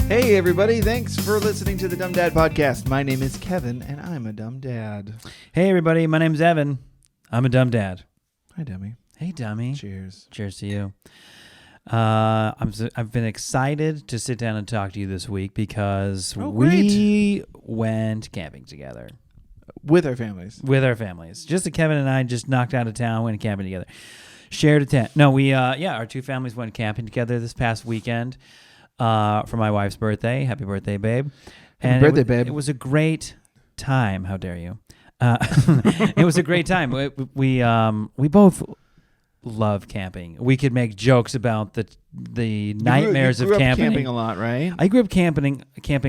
Hey, everybody. Thanks for listening to the Dumb Dad Podcast. My name is Kevin, and I'm a dumb dad. Hey, everybody. My name's Evan. I'm a dumb dad. Hi, dummy. Hey, dummy. Cheers. Cheers to you. I've been excited to sit down and talk to you this week because we went camping together. With our families. With our families. Just Kevin and I just knocked out of town, went camping together. Shared a tent. No, our two families went camping together this past weekend for my wife's birthday. Happy birthday, babe. Happy birthday, babe. It was a great time. How dare you? It was a great time. We both love camping. We could make jokes about the nightmares of camping. Camping a lot, right? I grew up camping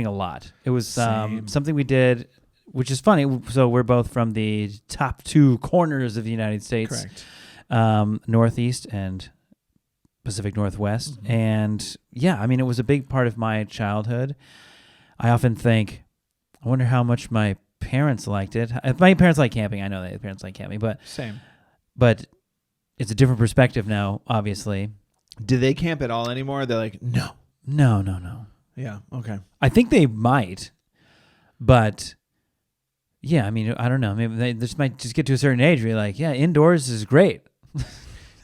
a lot. It was something we did, which is funny. So we're both from the top two corners of the United States. Correct. Northeast and Pacific Northwest. Mm-hmm. And yeah, I mean, it was a big part of my childhood. I often think, I wonder how much my parents liked it. If my parents like camping, I know that parents like camping, but same. But it's a different perspective now, obviously. Do they camp at all anymore? They're like, no. No. Yeah, okay. I think they might, but yeah, I mean, I don't know. Maybe they just might just get to a certain age where you're like, yeah, indoors is great.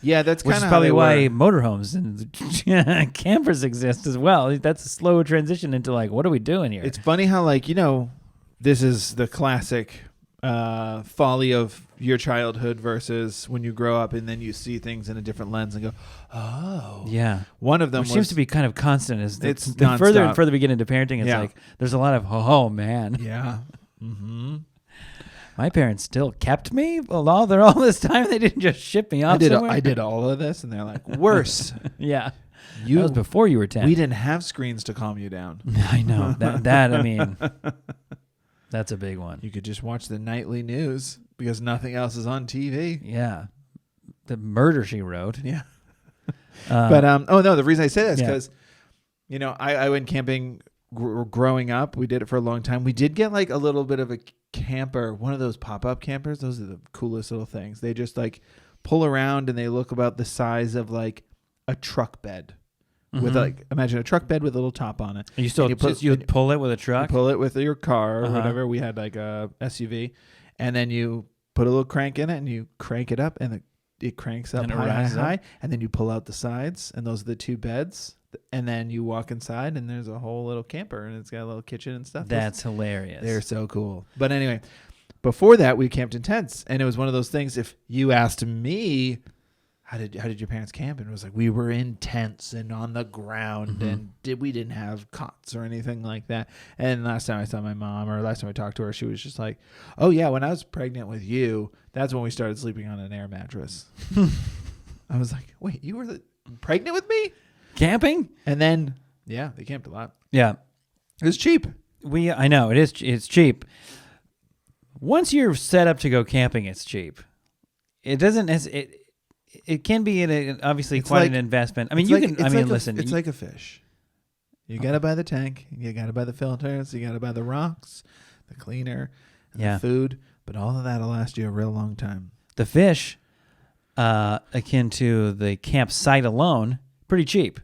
Yeah, that's kind of probably why motorhomes and campers exist as well. That's a slow transition into like, what are we doing here? It's funny how this is the classic folly of your childhood versus when you grow up and then you see things in a different lens and go, oh. Yeah. One of them seems to be kind of constant. It's the further and further we get into parenting, it's like there's a lot of, oh, man. Yeah. Mm-hmm. My parents still kept me all this time. They didn't just ship me off somewhere. I did all of this, and they're like, worse. Yeah. That was before you were 10. We didn't have screens to calm you down. I know. I mean, that's a big one. You could just watch the nightly news because nothing else is on TV. Yeah. The Murder, She Wrote. Yeah. The reason I say that is because, I went camping growing up. We did it for a long time. We did get like a little bit of a camper, one of those pop-up campers. Those are the coolest little things. They just like pull around and they look about the size of like a truck bed. Mm-hmm. With imagine a truck bed with a little top on it. You pull it with a truck? You pull it with your car or whatever. We had like a SUV, and then you put a little crank in it and you crank it up and it cranks up high, and then you pull out the sides and those are the two beds. And then you walk inside, and there's a whole little camper, and it's got a little kitchen and stuff. That's hilarious. They're so cool. But anyway, before that, we camped in tents, and it was one of those things. If you asked me, how did your parents camp? And it was like we were in tents and on the ground, and we didn't have cots or anything like that. And last time I saw my mom, or last time I talked to her, she was just like, "Oh yeah, when I was pregnant with you, that's when we started sleeping on an air mattress." I was like, "Wait, you were pregnant with me?" Camping? And then, yeah, they camped a lot. Yeah. It was cheap. I know, it's cheap. Once you're set up to go camping, it's cheap. It doesn't, it can be obviously quite an investment. I mean, listen. It's like a fish. You got to buy the tank. You got to buy the filters. You got to buy the rocks, the cleaner, the food. But all of that will last you a real long time. The fish, akin to the campsite alone, pretty cheap.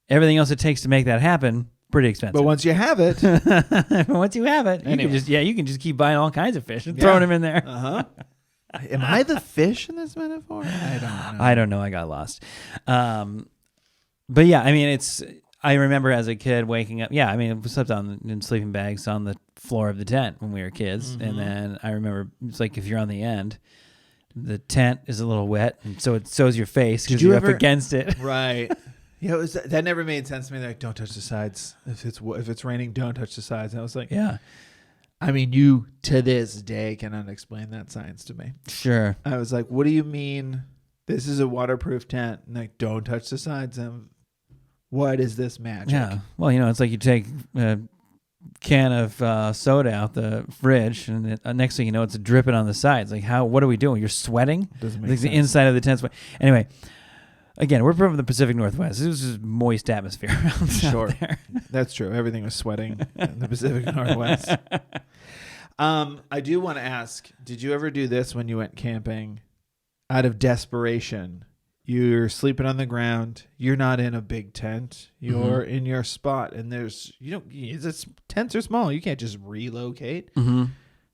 Everything else it takes to make that happen, pretty expensive. But once you have it, anyway. you can just keep buying all kinds of fish and throwing them in there. Am I the fish in this metaphor? I don't know. I got lost. But yeah, I mean, I remember as a kid waking up. Yeah, I mean, we slept in sleeping bags on the floor of the tent when we were kids, and then I remember it's like if you're on the end. The tent is a little wet, and so is your face because you're up against it. Right. Yeah, that never made sense to me. They're like, don't touch the sides. If it's raining, don't touch the sides. And I was like, yeah. I mean, you to this day cannot explain that science to me. Sure. I was like, what do you mean? This is a waterproof tent, and like, don't touch the sides. And what is this magic? Yeah. Well, it's like you take can of soda out the fridge, and next thing you know, it's dripping on the sides. Like, what are we doing? You're sweating? Doesn't make like sense. The inside of the tent. Anyway, again, we're from the Pacific Northwest. This is moist atmosphere around there. That's true. Everything was sweating in the Pacific Northwest. I do want to ask, did you ever do this when you went camping? Out of desperation, You're sleeping on the ground. You're not in a big tent. You're in your spot, and tents are small. You can't just relocate,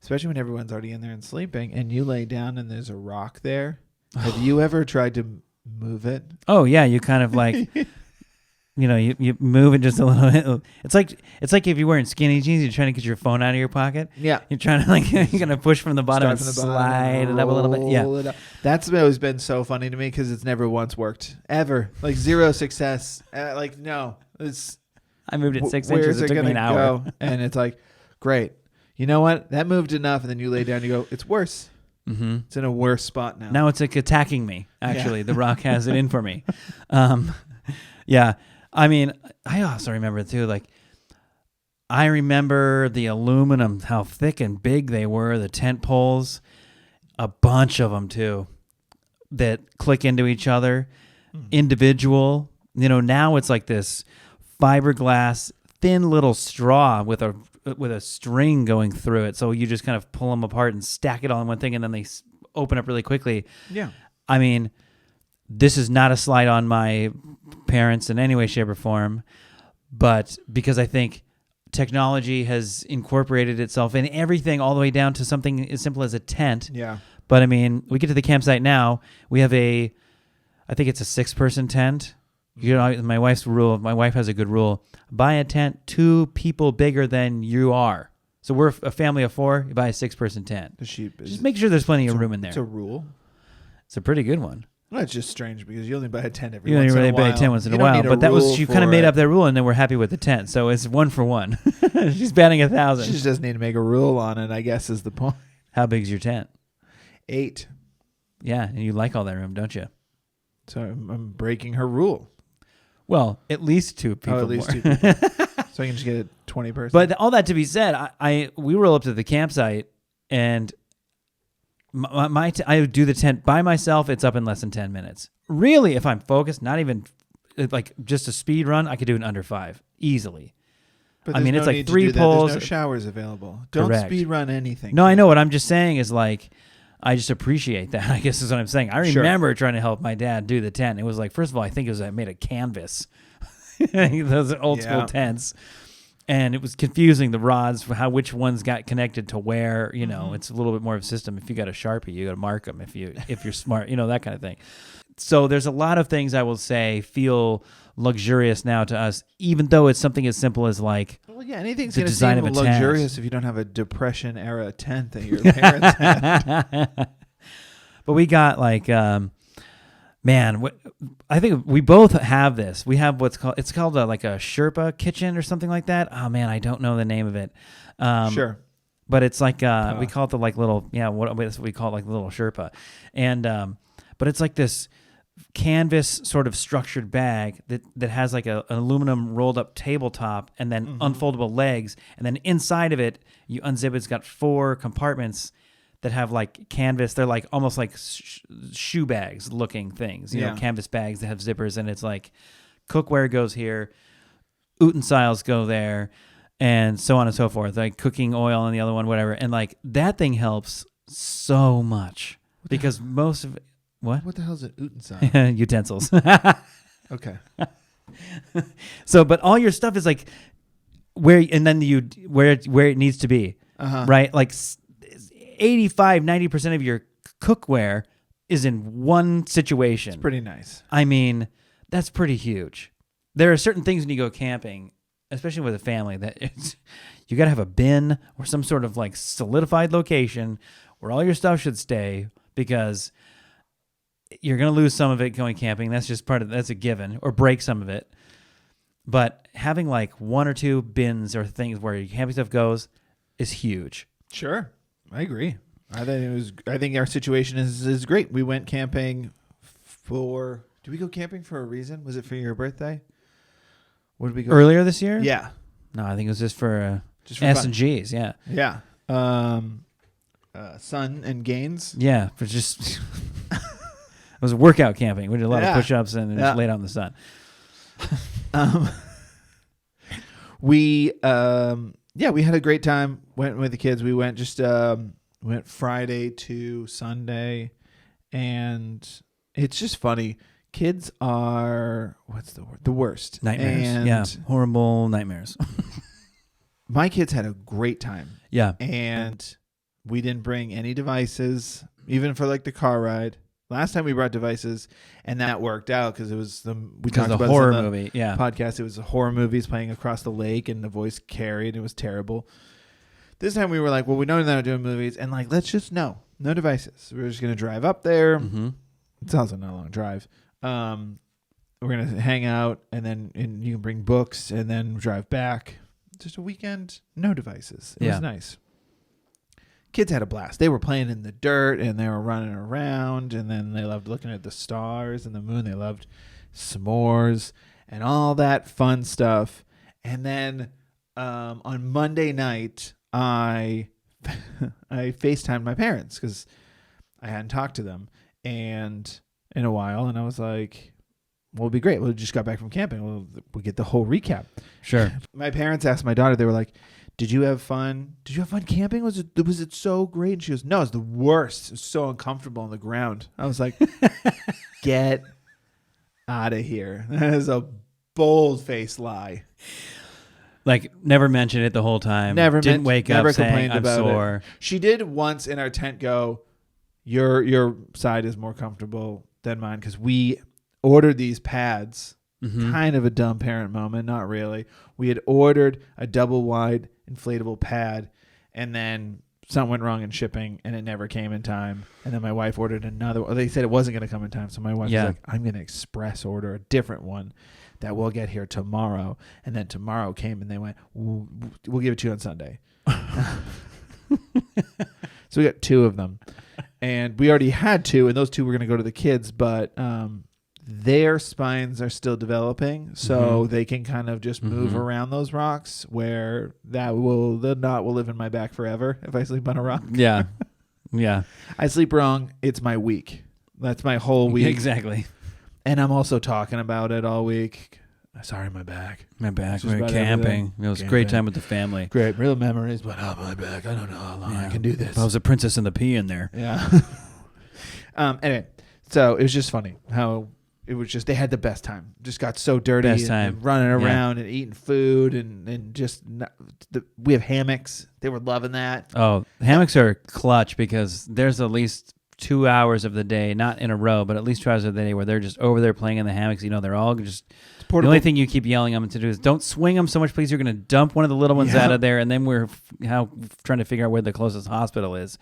especially when everyone's already in there and sleeping. And you lay down, and there's a rock there. Have you ever tried to move it? Oh yeah, you kind of like. You move it just a little bit. It's like if you're wearing skinny jeans, you're trying to get your phone out of your pocket. Yeah. You're trying to you're gonna push from the bottom and slide it up a little bit. Yeah. That's always been so funny to me because it's never once worked ever. Like zero success. No, I moved it 6 inches. It took me an hour. Go? And it's like, great. You know what? That moved enough. And then you lay down. And you go, it's worse. Mm-hmm. It's in a worse spot now. Now it's attacking me. Actually, the rock has it in for me. Yeah. I mean, I also remember too, I remember the aluminum, how thick and big they were, the tent poles, a bunch of them too, that click into each other, individual. Now it's like this fiberglass, thin little straw with a string going through it. So you just kind of pull them apart and stack it all in one thing, and then they open up really quickly. Yeah. I mean, this is not a slight on my parents in any way, shape, or form, but because I think technology has incorporated itself in everything all the way down to something as simple as a tent. Yeah. But I mean, we get to the campsite now, we have I think it's a 6-person tent. My wife has a good rule. Buy a tent 2 people bigger than you are. So we're a family of 4, you buy a 6-person tent. Just make sure there's plenty of room in there. It's a rule. It's a pretty good one. Well, it's just strange because you only buy a tent every once in a while. You only buy a tent once in a while. But that was, she kind of made up that rule, and then we're happy with the tent. So it's 1 for 1. She's batting 1,000. She just doesn't need to make a rule on it, I guess, is the point. How big's your tent? 8. Yeah, and you like all that room, don't you? So I'm breaking her rule. Well, at least 2 people. At least 2 people. So I can just get a 20 person. But all that to be said, we roll up to the campsite, and I do the tent by myself. It's up in less than 10 minutes. Really, if I'm focused, not even just a speed run, I could do it in under 5 easily. But it's like 3 poles. There's no showers available. Don't Correct. speed run anything. No, I know. What I'm just saying is I just appreciate that, I guess is what I'm saying. I remember trying to help my dad do the tent. It was first of all, I think I made of canvas. Those are old school tents. And it was confusing, the rods, which ones got connected to where. It's a little bit more of a system. If you got a Sharpie, you got to mark them. If you're smart, that kind of thing. So there's a lot of things I will say feel luxurious now to us, even though it's something as simple as anything's going to seem luxurious if you don't have a Depression era tent that your parents had. But we got I think we both have this. We have it's called a Sherpa kitchen or something like that. Oh man, I don't know the name of it. Sure. But it's we call it the little, what we call it, the little Sherpa. And, but it's this canvas sort of structured bag that has an aluminum rolled up tabletop and then unfoldable legs. And then inside of it, you unzip it. It's got 4 compartments that have canvas. They're almost like shoe bags looking things, canvas bags that have zippers, and it's cookware goes here, utensils go there, and so on and so forth. Cooking oil and the other one, whatever. And that thing helps so much because most of it, what the hell is an utensil? Utensils. Okay. So, but all your stuff is where it needs to be, right? 85-90% of your cookware is in one situation. It's pretty nice. I mean, that's pretty huge. There are certain things when you go camping, especially with a family, that you got to have a bin or some sort of solidified location where all your stuff should stay, because you're going to lose some of it going camping. That's just that's a given, or break some of it. But having 1 or 2 bins or things where your camping stuff goes is huge. Sure. I agree. I think our situation is great. We went camping did we go camping for a reason? Was it for your birthday? What did we go earlier this year? Yeah. No, I think it was just for S&Gs. Yeah. Yeah. Sun and gains. Yeah, for just it was workout camping. We did a lot of push-ups and just laid out in the sun. We had a great time. Went with the kids. We went went Friday to Sunday, and it's just funny. Kids are, what's the word? The worst. Nightmares. And yeah. Horrible nightmares. my kids had a great time. Yeah. And we didn't bring any devices, even for like the car ride. Last time we brought devices, and that worked out because it was we talked about horror this in the movie. Yeah. podcast. It was horror movies playing across the lake, and the voice carried. It was terrible. This time we were like, well, we know they're not doing movies, and like, let's just no devices. We're just gonna drive up there. Mm-hmm. It's also not a long drive. We're gonna hang out, and then you can bring books, and then drive back. Just a weekend, no devices. It was nice. Kids had a blast. They were playing in the dirt, and they were running around, and then they loved looking at the stars and the moon. They loved s'mores and all that fun stuff. And then on Monday night, I FaceTimed my parents because I hadn't talked to them and in a while, and I was like, well, it'll be great. We just got back from camping. We'll get the whole recap. Sure. My parents asked my daughter, they were like, did you have fun? Did you have fun camping? Was it so great? And she goes, no, it's the worst. It's so uncomfortable on the ground. I was like, get out of here. That is a bold-faced lie. Like, never mentioned it the whole time. Didn't wake up saying, I'm sore. She did once in our tent go, your side is more comfortable than mine, because we ordered these pads. Mm-hmm. Kind of a dumb parent moment, not really. We had ordered a double wide inflatable pad, and then something went wrong in shipping, and it never came in time. And then my wife ordered another one. They said it wasn't going to come in time, so my wife was like, I'm going to express order a different one that will get here tomorrow. And then tomorrow came, and they went, we'll give it to you on Sunday. So we got 2 of them. And we already had 2, and those 2 were going to go to the kids, but their spines are still developing, so they can kind of just move around those rocks, where the knot will live in my back forever if I sleep on a rock. Yeah. Yeah. I sleep wrong. It's my week. That's my whole week. Exactly. And I'm also talking about it all week. Sorry, my back. My back. We were camping. It was a great time with the family. Great. Real memories, but my back. I don't know how long I can do this. I was a princess and the pea in there. Yeah. Anyway, so it was just funny how it was just, they had the best time. Just got so dirty and running around and eating food and just, we have hammocks. They were loving that. Oh, hammocks are clutch because there's at least 2 hours of the day, not in a row, but at least 2 hours of the day where they're just over there playing in the hammocks. You know, they're all just, the only thing you keep yelling at them to do is don't swing them so much, please. You're going to dump one of the little ones out of there. And then we're trying to figure out where the closest hospital is.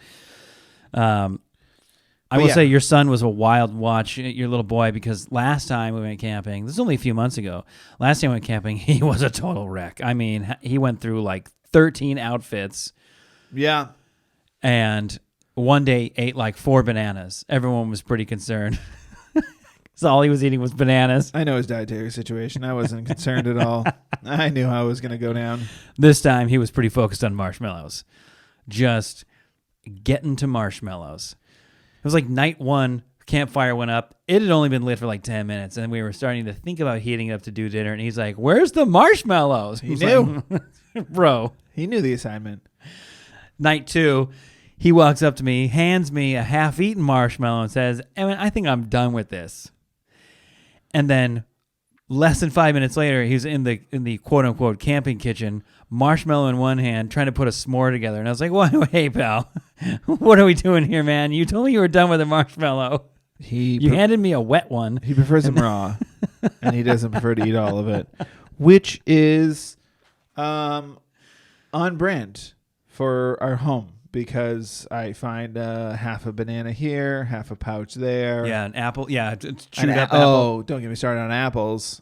I will say your son was a wild watch, your little boy, because last time we went camping, this is only a few months ago, last time we went camping, he was a total wreck. I mean, he went through like 13 outfits. Yeah. And one day ate like 4 bananas. Everyone was pretty concerned. So all he was eating was bananas. I know his dietary situation. I wasn't concerned at all. I knew how it was going to go down. This time he was pretty focused on marshmallows. Just getting to marshmallows. It was like night 1, campfire went up. It had only been lit for like 10 minutes, and we were starting to think about heating it up to do dinner, and he's like, where's the marshmallows? He knew. Like, bro. He knew the assignment. Night 2, he walks up to me, hands me a half-eaten marshmallow and says, Evan, I think I'm done with this. And then less than 5 minutes later, he was in the quote-unquote camping kitchen, marshmallow in one hand, trying to put a s'more together. And I was like, well, hey, pal, what are we doing here, man? You told me you were done with a marshmallow. You handed me a wet one. He prefers them raw, and he doesn't prefer to eat all of it, which is on brand for our home, because I find half a banana here, half a pouch there. Yeah, an apple. Yeah, chewed up apple. Oh, don't get me started on apples.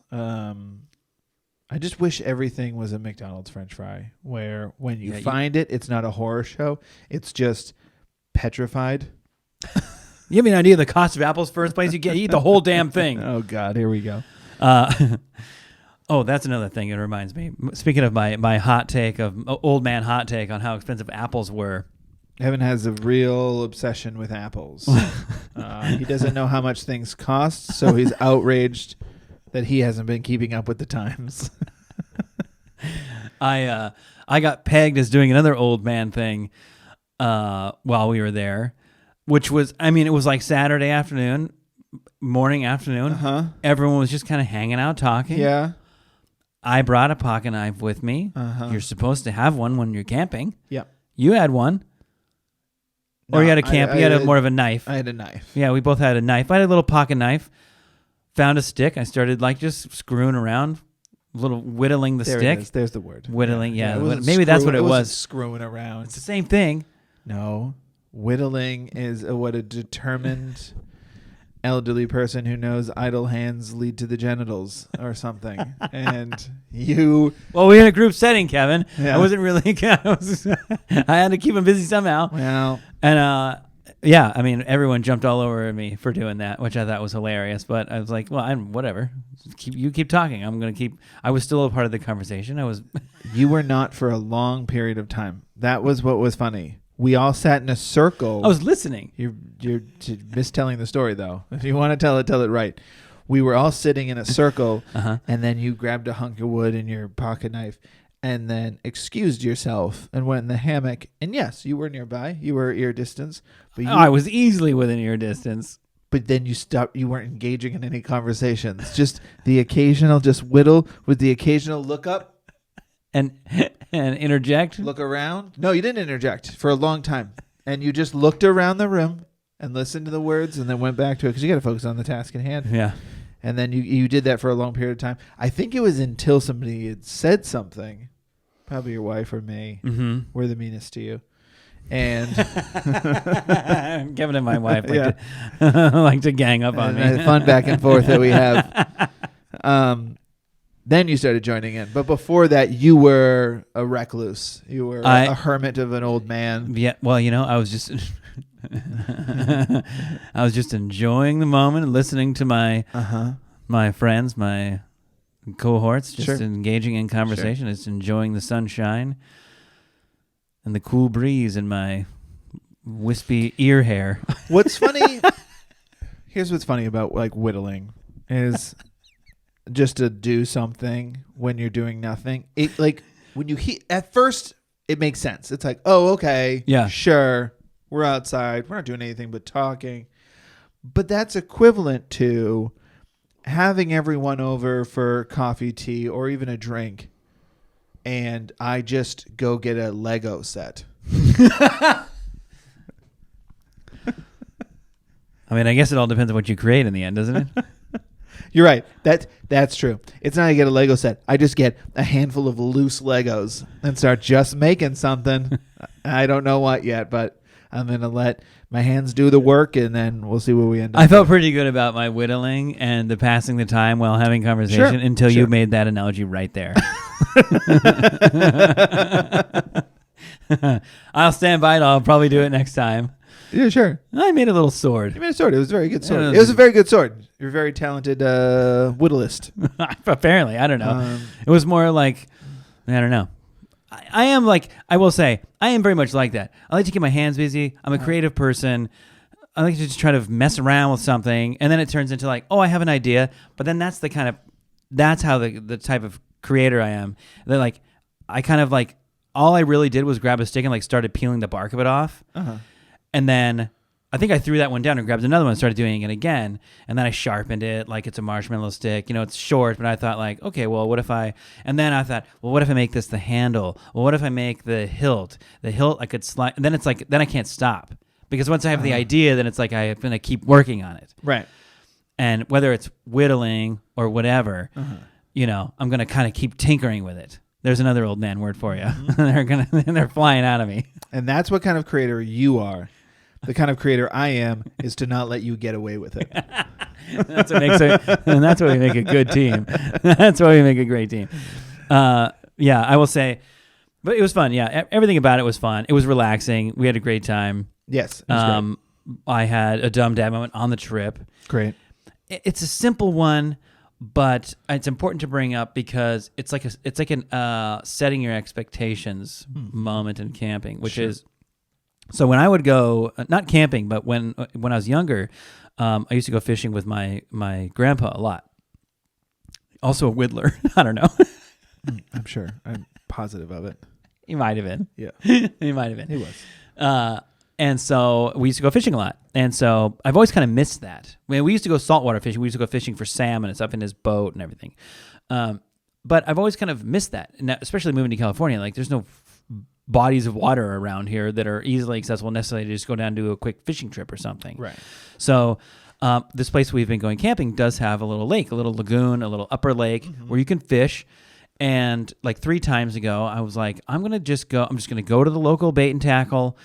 I just wish everything was a McDonald's French fry, where when you find it, it's not a horror show. It's just petrified. You have an idea of the cost of apples first place? You eat the whole damn thing. Oh, God, here we go. Oh, that's another thing. It reminds me. Speaking of my hot take, old man hot take on how expensive apples were. Evan has a real obsession with apples. He doesn't know how much things cost, so he's outraged that he hasn't been keeping up with the times. I got pegged as doing another old man thing while we were there, which was, I mean, it was like Saturday afternoon. morning, afternoon. Uh-huh. Everyone was just kind of hanging out, talking. Yeah. I brought a pocket knife with me. Uh-huh. You're supposed to have one when you're camping. Yeah. You had one. Or you had a camp. You had more of a knife. I had a knife. Yeah, we both had a knife. I had a little pocket knife. Found a stick. I started like just screwing around, little whittling the There stick. it is. There's the word. Whittling, yeah. Maybe that's what it wasn't was. Screwing around. It's the same thing. No. Whittling is what a determined elderly person who knows idle hands lead to the genitals or something. And you... Well, we're in a group setting, Kevin. Yeah. I wasn't really... I had to keep him busy somehow. Well... And, yeah, I mean, everyone jumped all over me for doing that, which I thought was hilarious. But I was like, well, whatever. You keep talking. I'm going to keep... I was still a part of the conversation. I was... You were not for a long period of time. That was what was funny. We all sat in a circle. I was listening. You're mistelling the story, though. If you want to tell it right. We were all sitting in a circle, and then you grabbed a hunk of wood and your pocket knife, and then excused yourself and went in the hammock. And yes, you were nearby. You were ear distance. But I was easily within ear distance. But then you stopped. You weren't engaging in any conversations. Just the occasional, just whittle with the occasional look up. And interject? Look around? No, you didn't interject for a long time. And you just looked around the room and listened to the words and then went back to it because you got to focus on the task at hand. Yeah. And then you did that for a long period of time. I think it was until somebody had said something, probably your wife or me, were the meanest to you. And Kevin and my wife like to gang up on me. The fun back and forth that we have. Then you started joining in. But before that, you were a recluse. You were a hermit of an old man. Yeah. Well, I was just I was just enjoying the moment and listening to my friends, my cohorts, just engaging in conversation, just enjoying the sunshine and the cool breeze in my wispy ear hair. What's funny, here's what's funny about like whittling is just to do something when you're doing nothing. It like when you at first it makes sense. It's like, oh, okay, yeah, sure, we're outside, we're not doing anything but talking. But that's equivalent to having everyone over for coffee, tea, or even a drink, and I just go get a Lego set. I mean, I guess it all depends on what you create in the end, doesn't it? You're right. That's true. It's not I get a Lego set. I just get a handful of loose Legos and start just making something. I don't know what yet, but I'm going to let my hands do the work, and then we'll see where we end up. I felt pretty good about my whittling and the passing the time while having conversation until you made that analogy right there. I'll stand by it. I'll probably do it next time. Yeah, sure. I made a little sword. You made a sword. It was a very good sword. It was a very good sword. You're a very talented whittlist. Apparently. I don't know. It was more like, I don't know. I am like, I will say, I am very much like that. I like to keep my hands busy. I'm a creative person. I like to just try to mess around with something. And then it turns into like, oh, I have an idea. But then that's how the type of creator I am. They're like, I kind of like, all I really did was grab a stick and like started peeling the bark of it off. And then I think I threw that one down and grabbed another one and started doing it again. And then I sharpened it like it's a marshmallow stick. It's short, but I thought like, okay, well, what if and then I thought, well, what if I make this the handle? Well, what if I make the hilt? The hilt I could slide. And then it's like, then I can't stop. Because once I have the idea, then it's like I'm going to keep working on it. Right. And whether it's whittling or whatever, I'm going to kind of keep tinkering with it. There's another old man word for you. They're flying out of me. And that's what kind of creator you are. The kind of creator I am is to not let you get away with it. That's what makes it, and that's why we make a good team. That's why we make a great team. Yeah, I will say, but it was fun. Yeah, everything about it was fun. It was relaxing. We had a great time. Yes. It was great. I had a dumb dad moment on the trip. Great. It's a simple one, but it's important to bring up because it's like an setting your expectations moment in camping, which is. So when I would go, not camping, but when I was younger, I used to go fishing with my grandpa a lot. Also a whittler. I don't know. I'm sure. I'm positive of it. He might have been. Yeah. He might have been. He was. And so we used to go fishing a lot. And so I've always kind of missed that. When we used to go saltwater fishing, we used to go fishing for salmon and stuff in his boat and everything. But I've always kind of missed that, and especially moving to California. Like, there's no bodies of water around here that are easily accessible necessarily to just go down and do a quick fishing trip or something. Right. So this place we've been going camping does have a little lake, a little lagoon, a little upper lake where you can fish. And like 3 times ago, I was like, I'm just going to go to the local bait and tackle,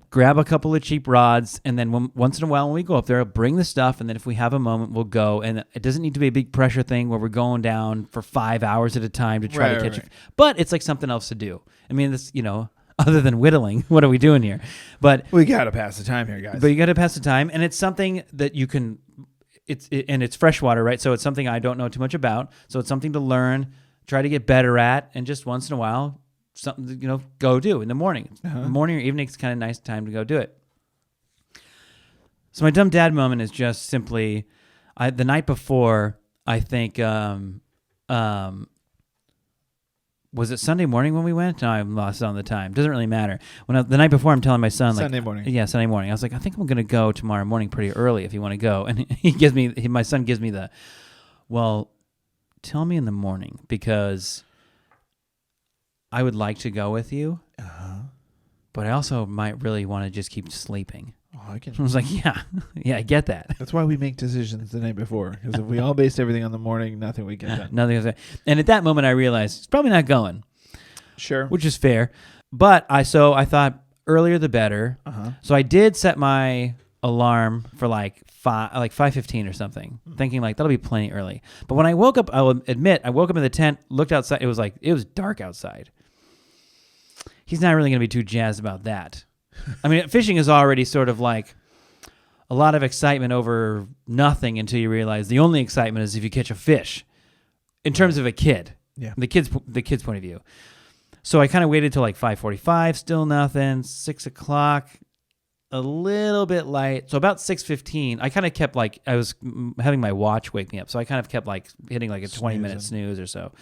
grab a couple of cheap rods, and then once in a while when we go up there, I'll bring the stuff, and then if we have a moment, we'll go. And it doesn't need to be a big pressure thing where we're going down for 5 hours at a time to try to catch it. But it's like something else to do. I mean, this, other than whittling, what are we doing here? But we got to pass the time here, guys. But you got to pass the time, and it's something that you can, and it's freshwater, right? So it's something I don't know too much about. So it's something to learn, try to get better at, and just once in a while, something to, go do in the morning. Morning or evening is kind of nice time to go do it. So my dumb dad moment is just simply, the night before, I think, was it Sunday morning when we went? No, I'm lost on the time. Doesn't really matter. The night before, I'm telling my son, Sunday morning. Yeah, Sunday morning. I was like, I think I'm going to go tomorrow morning pretty early if you want to go. And my son gives me well, tell me in the morning because I would like to go with you, but I also might really want to just keep sleeping. Oh, I was like, yeah, I get that. That's why we make decisions the night before, because if we all based everything on the morning, nothing we get done. Nothing. And at that moment, I realized it's probably not going. Sure. Which is fair. But I thought earlier the better. So I did set my alarm for like 5:15 or something, thinking like that'll be plenty early. But when I woke up, I will admit, I woke up in the tent, looked outside. It was dark outside. He's not really going to be too jazzed about that. I mean, fishing is already sort of like a lot of excitement over nothing until you realize the only excitement is if you catch a fish. In terms of a kid, the kid's point of view. So I kind of waited till like 5:45, still nothing. 6 o'clock, a little bit light. So about 6:15, I kind of kept like I was having my watch wake me up. So I kind of kept like hitting like a 20-minute snooze or so.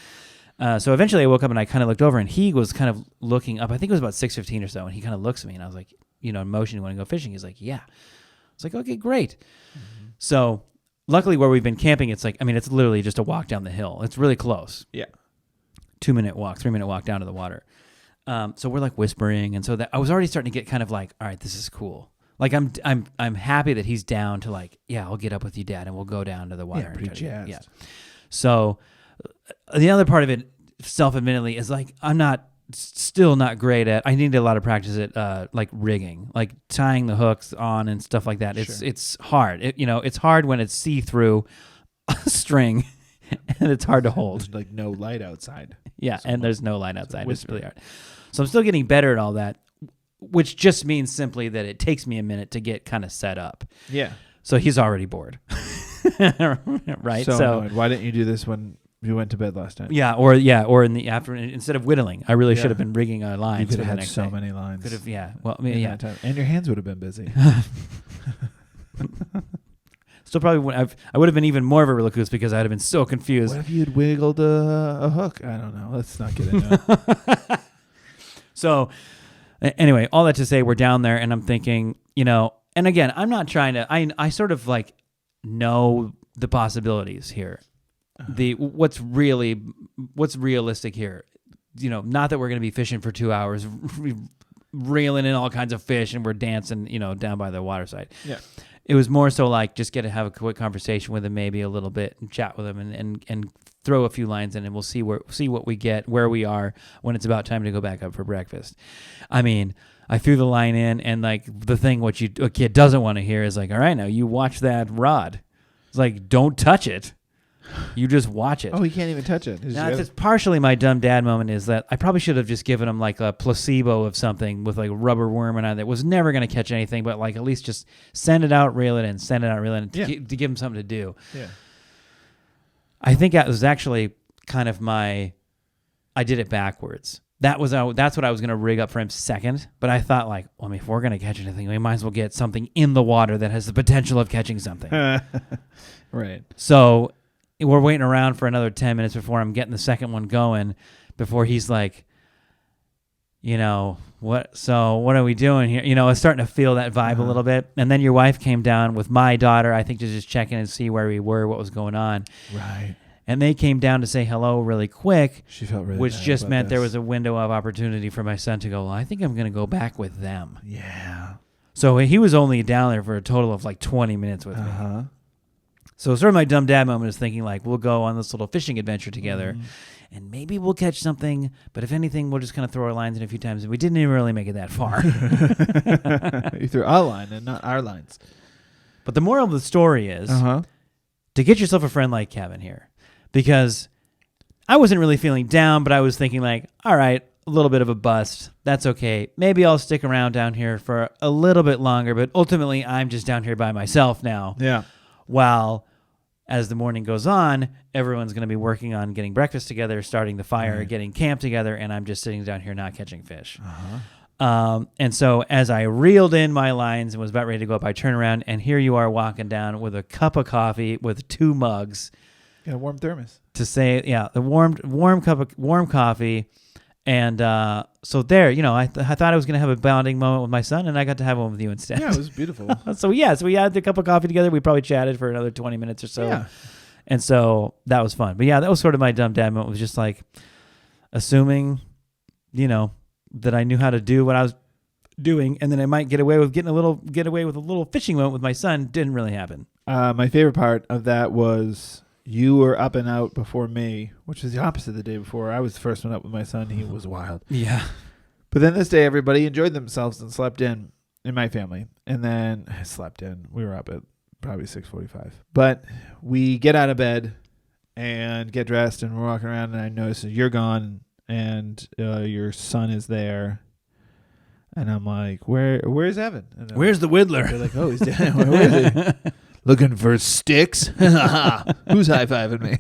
So eventually I woke up and I kind of looked over and he was kind of looking up. I think it was about 6:15 or so. And he kind of looks at me and I was like, motion, you want to go fishing? He's like, yeah. I was like, okay, great. So luckily where we've been camping, it's like, I mean, it's literally just a walk down the hill. It's really close. Yeah. 2-minute walk, 3-minute walk down to the water. So we're like whispering. And so that I was already starting to get kind of like, all right, this is cool. Like I'm happy that he's down to like, yeah, I'll get up with you, Dad, and we'll go down to the water. Yeah, pretty jazzed. Yeah. So the other part of it, self-admittedly, is like still not great at. I need a lot of practice at like rigging, like tying the hooks on and stuff like that. It's hard. It's hard when it's see-through string, and it's hard to hold. There's like no light outside. Yeah, and there's no light outside. It's really hard. So I'm still getting better at all that, which just means simply that it takes me a minute to get kind of set up. Yeah. So he's already bored. Right? So annoyed. Why didn't you do this when you went to bed last night? Yeah, or in the afternoon instead of whittling. I really should have been rigging a line. You could have had so many lines. Could have, yeah. Well, I mean, yeah. And your hands would have been busy. Still probably I would have been even more of a recluse because I'd have been so confused. What if you'd wiggled a hook? I don't know. Let's not get into it. So anyway, all that to say, we're down there and I'm thinking, and again, I'm not trying to, I sort of like know the possibilities here. What's realistic here, not that we're going to be fishing for 2 hours, reeling in all kinds of fish and we're dancing, down by the waterside. Yeah. It was more so like just get to have a quick conversation with him, maybe a little bit, and chat with him, and throw a few lines in, and we'll see what we get, where we are when it's about time to go back up for breakfast. I mean, I threw the line in, and like the thing what a kid doesn't want to hear is like, all right, now you watch that rod. It's like, don't touch it. You just watch it. Oh, he can't even touch it. That's partially my dumb dad moment is that I probably should have just given him like a placebo of something with like rubber worm and that was never going to catch anything, but like at least just send it out, reel it in, send it out, reel it in to give him something to do. Yeah. I think that was actually kind of I did it backwards. That's what I was going to rig up for him second, but I thought like, well, I mean, if we're going to catch anything, we might as well get something in the water that has the potential of catching something. Right. So we're waiting around for another 10 minutes before I'm getting the second one going, before he's like, what are we doing here? I was starting to feel that vibe a little bit. And then your wife came down with my daughter, I think, to just check in and see where we were, what was going on. Right. And they came down to say hello really quick. She felt really which bad just about meant there this. was a window of opportunity for my son to go, well, I think I'm going to go back with them. Yeah. So he was only down there for a total of like 20 minutes with me. So sort of my dumb dad moment is thinking like, we'll go on this little fishing adventure together and maybe we'll catch something. But if anything, we'll just kind of throw our lines in a few times. And we didn't even really make it that far. You threw our line and not our lines. But the moral of the story is to get yourself a friend like Kevin here. Because I wasn't really feeling down, but I was thinking like, all right, a little bit of a bust. That's okay. Maybe I'll stick around down here for a little bit longer. But ultimately, I'm just down here by myself now. Yeah. While as the morning goes on, everyone's going to be working on getting breakfast together, starting the fire, getting camp together, and I'm just sitting down here not catching fish. And so as I reeled in my lines and was about ready to go up, I turn around, and here you are walking down with a cup of coffee with 2 mugs. Got a warm thermos. To say, the warm cup of warm coffee. And so there, I thought I was going to have a bonding moment with my son, and I got to have one with you instead. Yeah, it was beautiful. So we had the cup of coffee together. We probably chatted for another 20 minutes or so. Yeah. And so that was fun. But yeah, that was sort of my dumb dad moment, was just like assuming, that I knew how to do what I was doing, and then I might get away with a little fishing moment with my son. Didn't really happen. My favorite part of that was you were up and out before me, which is the opposite of the day before. I was the first one up with my son. He was wild. Yeah. But then this day, everybody enjoyed themselves and slept in my family. And then I slept in. We were up at probably 6:45. But we get out of bed and get dressed, and we're walking around, and I notice that you're gone, and your son is there. And I'm like, where's Evan? And Where's the Whittler? they're like, oh, he's down. Where is he? Looking for sticks? Who's high-fiving me?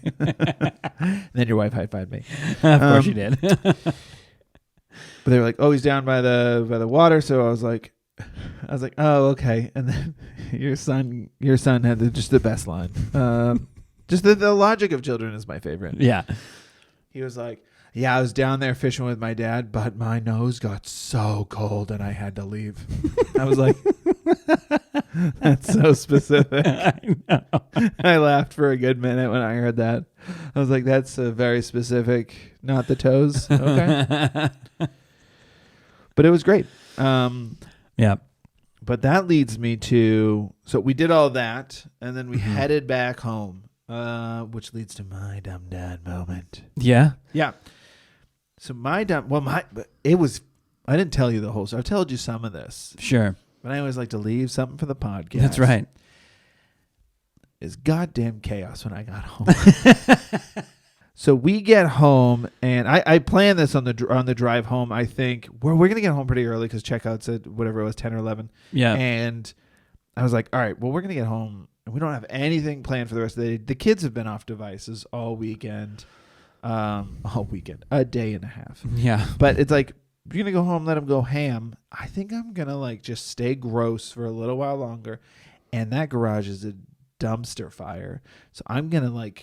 And then your wife high-fived me. Of course you did. But they were like, oh, he's down by the water. So I was like, oh, okay. And then your son had just the best line. Just the logic of children is my favorite. Yeah. He was like, yeah, I was down there fishing with my dad, but my nose got so cold and I had to leave. I was like, that's so specific. I know. I laughed for a good minute when I heard that. I was like, that's a very specific, not the toes. Okay. But it was great. Yeah. But that leads me to, so we did all that, and then we headed back home, which leads to my dumb dad moment. Yeah. Yeah. So I didn't tell you the whole story. I've told you some of this. Sure. But I always like to leave something for the podcast. That's right. It's goddamn chaos when I got home. So we get home, and I planned this on the drive home. I think we're going to get home pretty early because checkout's at whatever it was, 10 or 11. Yeah. And I was like, all right, well, we're going to get home, and we don't have anything planned for the rest of the day. The kids have been off devices all weekend. A day and a half. Yeah. But it's like, if you're going to go home, let them go ham. I think I'm going to just stay gross for a little while longer. And that garage is a dumpster fire. So I'm going to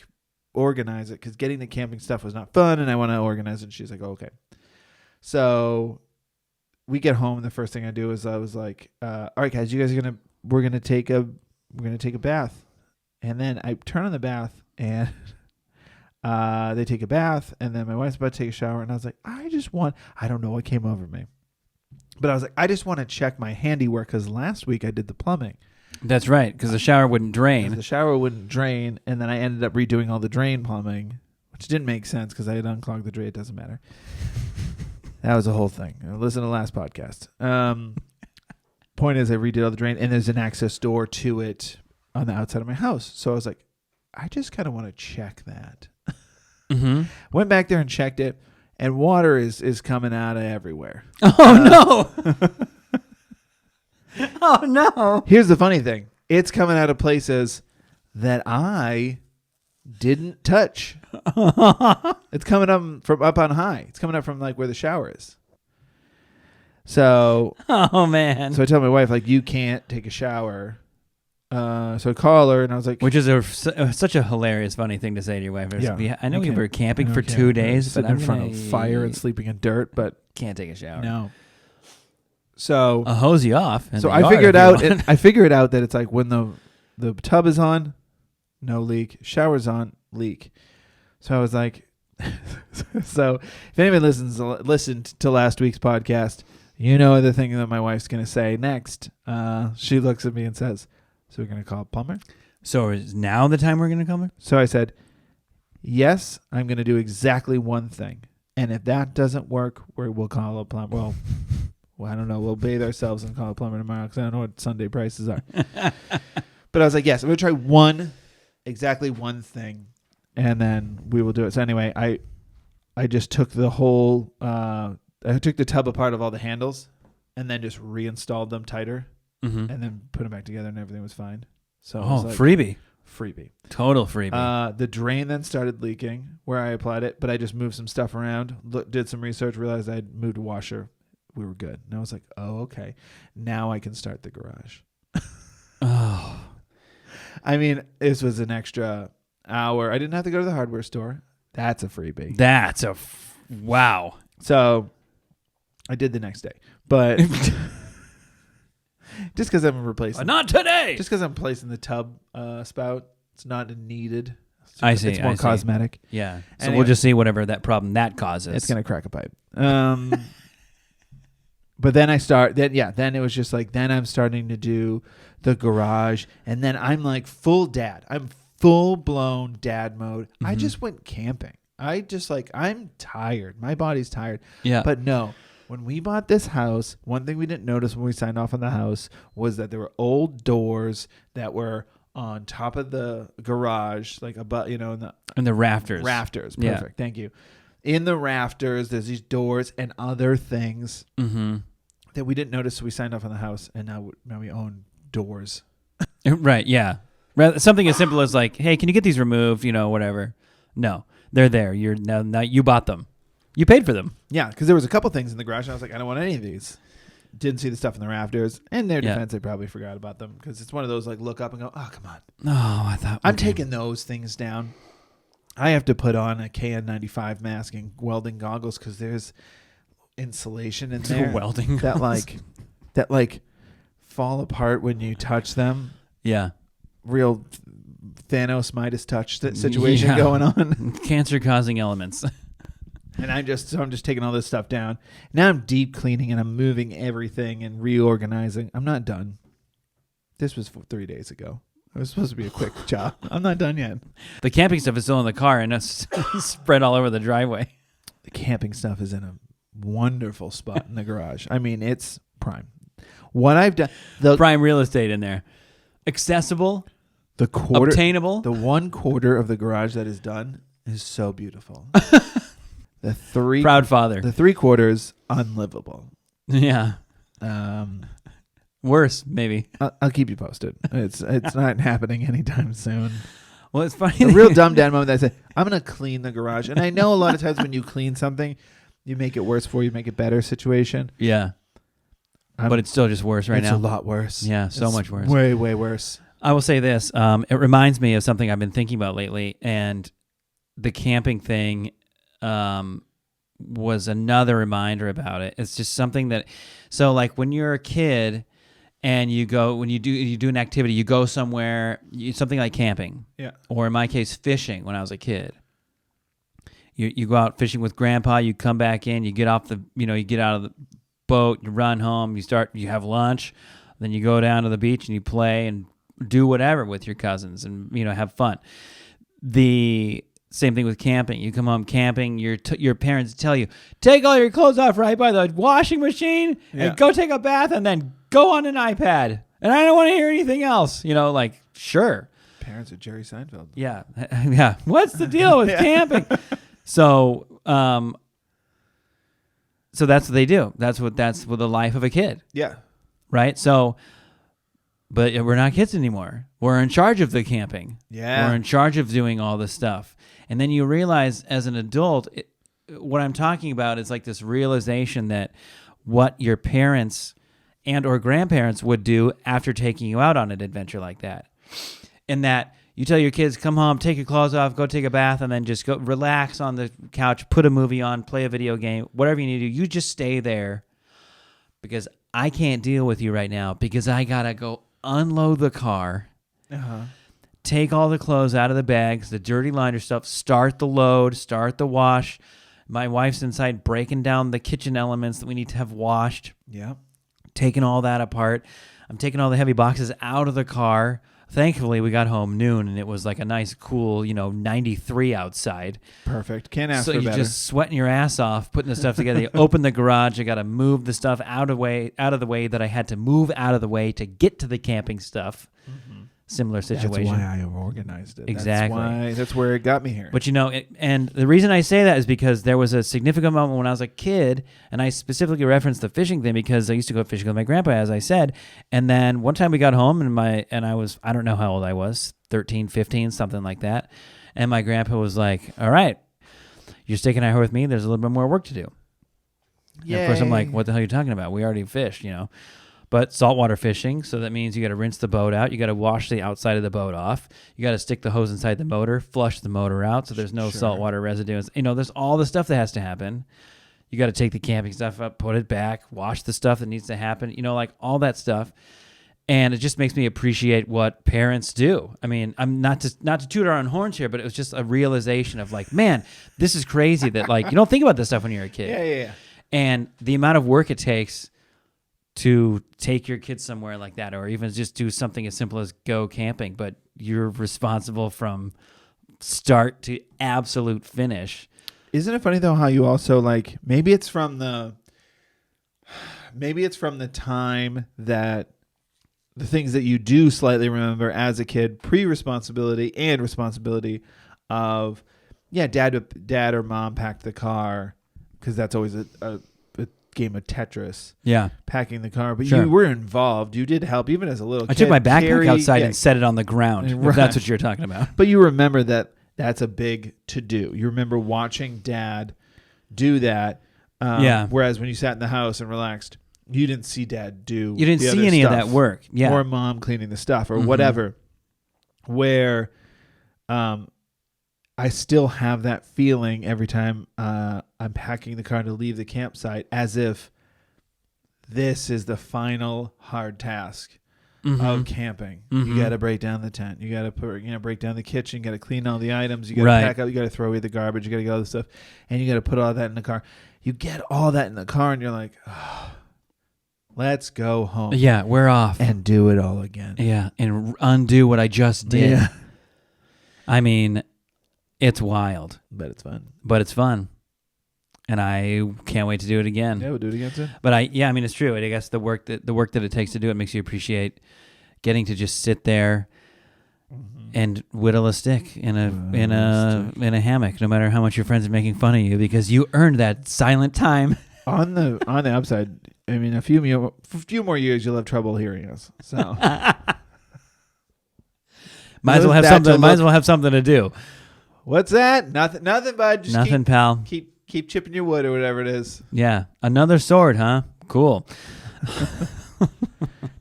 organize it because getting the camping stuff was not fun, and I want to organize it. And she's like, oh, okay. So we get home, and the first thing I do is I was like, all right, guys, we're going to take a bath. And then I turn on the bath, and they take a bath, and then my wife's about to take a shower, and I was like, I don't know what came over me. But I was like, I just want to check my handiwork because last week I did the plumbing. That's right, because the shower wouldn't drain. The shower wouldn't drain, and then I ended up redoing all the drain plumbing, which didn't make sense because I had unclogged the drain. It doesn't matter. That was the whole thing. Listen to the last podcast. Point is, I redid all the drain, and there's an access door to it on the outside of my house. So I was like, I just kind of want to check that. Went back there and checked it, and water is coming out of everywhere. Oh, no. Oh, no. Here's the funny thing. It's coming out of places that I didn't touch. It's coming up from up on high. It's coming up from where the shower is. So, oh man. So I tell my wife you can't take a shower So I call her and I was like, Which is such a hilarious, funny thing to say to your wife. Yeah. I know we were camping for okay, 2 days, but sitting I'm in front of fire and sleeping in dirt, but can't take a shower. no. So I'll hose you off. so I figured out. I figured out that it's like when the tub is on, no leak. Shower's on, leak. So I was like, so if anyone listened to last week's podcast, you know the thing that my wife's gonna say next. She looks at me and says, "So we're gonna call a plumber?" So is now the time we're gonna come? So I said, "Yes, I'm gonna do exactly one thing, and if that doesn't work, we'll call a plumber." Well, I don't know. We'll bathe ourselves and call a plumber tomorrow because I don't know what Sunday prices are. But I was like, yes, I'm going to try exactly one thing, and then we will do it. So anyway, I just took the whole, I took the tub apart of all the handles and then just reinstalled them tighter and then put them back together and everything was fine. So it was like, freebie. Total freebie. The drain then started leaking where I applied it, but I just moved some stuff around, did some research, realized I'd moved a washer. We were good. And I was like, oh, okay. Now I can start the garage. Oh. I mean, this was an extra hour. I didn't have to go to the hardware store. That's a freebie. Wow. So I did the next day. But just because I'm replacing. Not today. Just because I'm placing the tub spout, it's not needed. I see. It's more cosmetic. Yeah. So Anyway, we'll just see whatever that problem that causes. It's going to crack a pipe. But then then it was just like, then I'm starting to do the garage. And then I'm like full dad. I'm full blown dad mode. I just went camping. I'm tired. My body's tired. Yeah. But no, when we bought this house, one thing we didn't notice when we signed off on the house was that there were old doors that were on top of the garage, like above, in the rafters. Rafters. Yeah. Perfect. Thank you. In the rafters, there's these doors and other things that we didn't notice. So we signed off on the house, and now we own doors. Right, yeah. Something as simple as like, hey, can you get these removed? Whatever. No, they're there. Now you bought them. You paid for them. Yeah, because there was a couple things in the garage, and I was like, I don't want any of these. Didn't see the stuff in the rafters. In their defense, they probably forgot about them because it's one of those like look up and go, oh, come on. Oh, I thought I'm taking those things down. I have to put on a KN95 mask and welding goggles because there's insulation in there welding that fall apart when you touch them. Yeah, real Thanos Midas touch situation going on. Cancer-causing elements. And I'm just taking all this stuff down. Now I'm deep cleaning and I'm moving everything and reorganizing. I'm not done. This was 3 days ago. It was supposed to be a quick job. I'm not done yet. The camping stuff is still in the car and it's spread all over the driveway. The camping stuff is in a wonderful spot in the garage. I mean, it's prime. What I've done, the prime real estate in there, accessible, obtainable. The 1/4 of the garage that is done is so beautiful. Proud father. The 3/4 unlivable. Yeah. Worse, maybe. I'll keep you posted. It's not happening anytime soon. Well, it's funny. A real dumb dad moment that I said, I'm going to clean the garage. And I know a lot of times when you clean something, you make it worse for you, make it better situation. Yeah. But it's still just worse now. It's a lot worse. Yeah, so much worse. Way, way worse. I will say this. It reminds me of something I've been thinking about lately. And the camping thing was another reminder about it. It's just something that... So like when you're a kid... And you do an activity, you go somewhere, something like camping, or in my case, fishing. When I was a kid, you go out fishing with Grandpa. You come back in, you get out of the boat, you run home, you have lunch, then you go down to the beach and you play and do whatever with your cousins and have fun. The same thing with camping. You come home camping, your parents tell you, take all your clothes off right by the washing machine and go take a bath and then go on an iPad. And I don't want to hear anything else. Sure. Parents are Jerry Seinfeld. Yeah. Yeah. What's the deal with camping? So that's what they do. That's what the life of a kid. Yeah. Right? So, but we're not kids anymore. We're in charge of the camping. Yeah. We're in charge of doing all this stuff. And then you realize as an adult, what I'm talking about is like this realization that what your parents and or grandparents would do after taking you out on an adventure like that. In that you tell your kids, come home, take your clothes off, go take a bath, and then just go relax on the couch, put a movie on, play a video game, whatever you need to do. You just stay there because I can't deal with you right now because I got to go unload the car, take all the clothes out of the bags, the dirty liner stuff, start the load, start the wash. My wife's inside breaking down the kitchen elements that we need to have washed. Yeah. Taking all that apart. I'm taking all the heavy boxes out of the car. Thankfully, we got home noon, and it was like a nice, cool, 93 outside. Perfect. Can't ask so for better. So you're just sweating your ass off, putting the stuff together. You open the garage. I got to move the stuff out of the way that I had to move out of the way to get to the camping stuff. Mm-hmm. Similar situation. That's why I organized it. Exactly. That's where it got me here. But and the reason I say that is because there was a significant moment when I was a kid, and I specifically referenced the fishing thing because I used to go fishing with my grandpa, as I said. And then one time we got home, and I don't know how old I was, 13, 15, something like that. And my grandpa was like, "All right, you're sticking out here with me. There's a little bit more work to do." And of course, I'm like, "What the hell are you talking about? We already fished, But saltwater fishing, so that means you got to rinse the boat out. You got to wash the outside of the boat off. You got to stick the hose inside the motor, flush the motor out so there's no saltwater residue. There's all the stuff that has to happen. You got to take the camping stuff up, put it back, wash the stuff that needs to happen, like all that stuff. And it just makes me appreciate what parents do. I mean, I'm not to toot our own horns here, but it was just a realization of like, man, this is crazy that like you don't think about this stuff when you're a kid. Yeah. And the amount of work it takes to take your kids somewhere like that, or even just do something as simple as go camping, but you're responsible from start to absolute finish. Isn't it funny though how you also like maybe it's from the time that the things that you do slightly remember as a kid, pre-responsibility and responsibility of dad or mom packed the car because that's always a game of Tetris. Yeah. Packing the car. But you were involved. You did help even as a little kid. I took my backpack outside and set it on the ground. Right. If that's what you're talking about. But you remember that's a big to-do. You remember watching dad do that. Whereas when you sat in the house and relaxed, you didn't see dad do You didn't see any stuff, of that work. Yeah. Or mom cleaning the stuff or whatever. Where I still have that feeling every time I'm packing the car to leave the campsite as if this is the final hard task of camping. You got to break down the tent. You got to break down the kitchen. You got to clean all the items. You got to pack up. You got to throw away the garbage. You got to get all the stuff. And you got to put all that in the car. You get all that in the car and you're like, oh, let's go home. Yeah, we're off. And do it all again. Yeah, and undo what I just did. Yeah. I mean... It's wild. But it's fun. And I can't wait to do it again. Yeah, we'll do it again soon. But it's true. I guess the work that it takes to do it makes you appreciate getting to just sit there and whittle a stick in a hammock, no matter how much your friends are making fun of you, because you earned that silent time. On the upside, I mean, a few more years you'll have trouble hearing us. So might as well have something to do. What's that? Nothing, bud. Just nothing, pal. Keep chipping your wood or whatever it is. Yeah. Another sword, huh? Cool.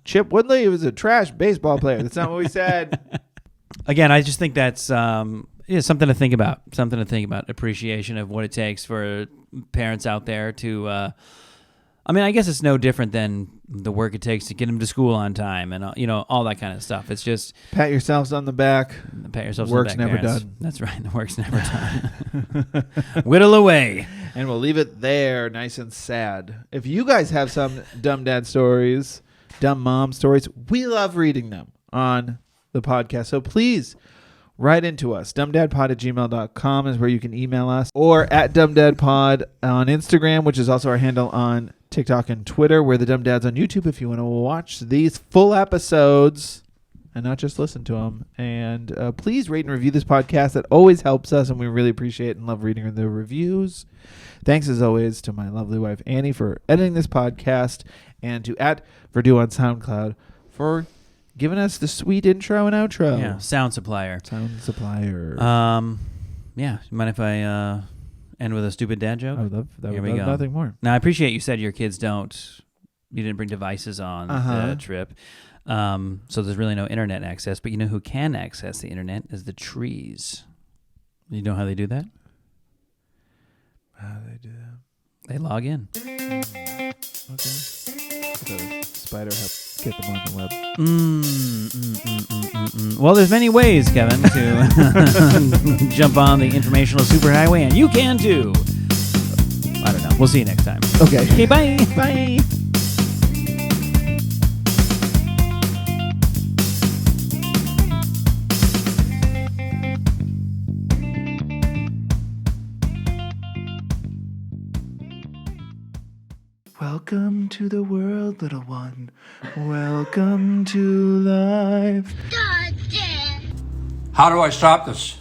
Chip Woodley was a trash baseball player. That's not what we said. Again, I just think that's something to think about. Something to think about. Appreciation of what it takes for parents out there to... I guess it's no different than the work it takes to get them to school on time and, all that kind of stuff. It's just... Pat yourselves on the back. Pat yourselves work's on the back, never parents. done. That's right. The work's never done. Whittle away. And we'll leave it there, nice and sad. If you guys have some dumb dad stories, dumb mom stories, we love reading them on the podcast. So please... write into us. dumbdadpod@gmail.com is where you can email us, or at dumbdadpod on Instagram, which is also our handle on TikTok and Twitter. We're the Dumb Dads on YouTube if you want to watch these full episodes and not just listen to them. And please rate and review this podcast. That always helps us, and we really appreciate and love reading the reviews. Thanks, as always, to my lovely wife, Annie, for editing this podcast, and to @Verdu on SoundCloud for giving us the sweet intro and outro. Yeah, sound supplier. Yeah, you mind if I end with a stupid dad joke? I would love that. Here we would go. Nothing more. Now, I appreciate you said your kids don't You didn't bring devices on the trip. So there's really no internet access. But you know who can access the internet is the trees. You know how they do that? How do they do that? They log in. Okay. The spider helped get them on the web. Well, there's many ways, Kevin, to jump on the informational superhighway, and you can too. I don't know. We'll see you next time. Okay. Okay, bye. Bye. Welcome to the world, little one. Welcome to life. How do I stop this?